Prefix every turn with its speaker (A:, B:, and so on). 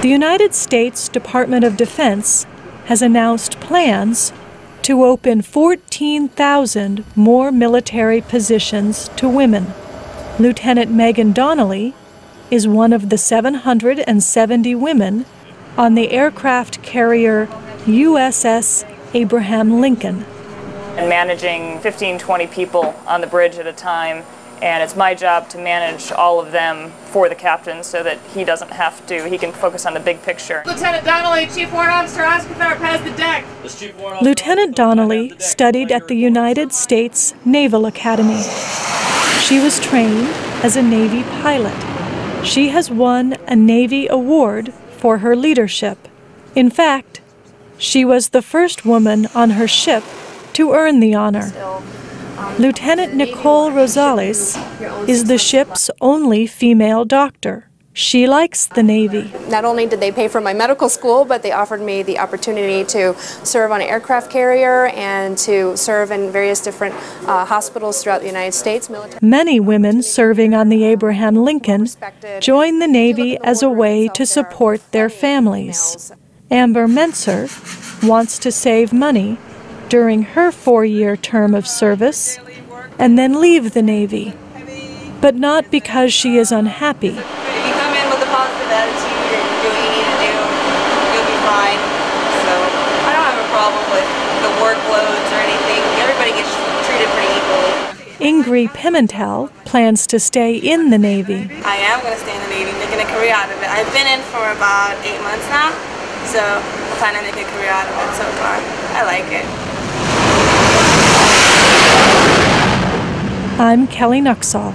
A: The United States Department of Defense has announced plans to open 14,000 more military positions to women. Lieutenant Megan Donnelly is one of the 770 women on the aircraft carrier USS Abraham Lincoln.
B: And managing 15, 20 people on the bridge at a time, and it's my job to manage all of them for the captain so that he doesn't have to, he can focus on the big picture.
C: Lieutenant Donnelly, Chief Warrant Officer Oscar Tharp has the deck.
A: Lieutenant Donnelly studied at the United States Naval Academy. She was trained as a Navy pilot. She has won a Navy award for her leadership. In fact, she was the first woman on her ship to earn the honor. Lieutenant Nicole Rosales is the ship's only female doctor. She likes the Navy.
D: Not only did they pay for my medical school, but they offered me the opportunity to serve on an aircraft carrier and to serve in various different hospitals throughout the United States.
A: Many women serving on the Abraham Lincoln join the Navy as a way to support their families. Amber Menser wants to save money during her 4-year term of service and then leave the Navy, but not because she is unhappy.
E: Positive attitude and do what you need to do, you'll be fine. So I don't have a problem with the workloads or anything. Everybody gets treated pretty equally.
A: Ingrid Pimentel plans to stay in the Navy.
E: I am going to stay in the Navy, making a career out of it. I've been in for about 8 months now, so I'm trying to make a career out of it so far. I like it.
A: I'm Kelly Nuxall.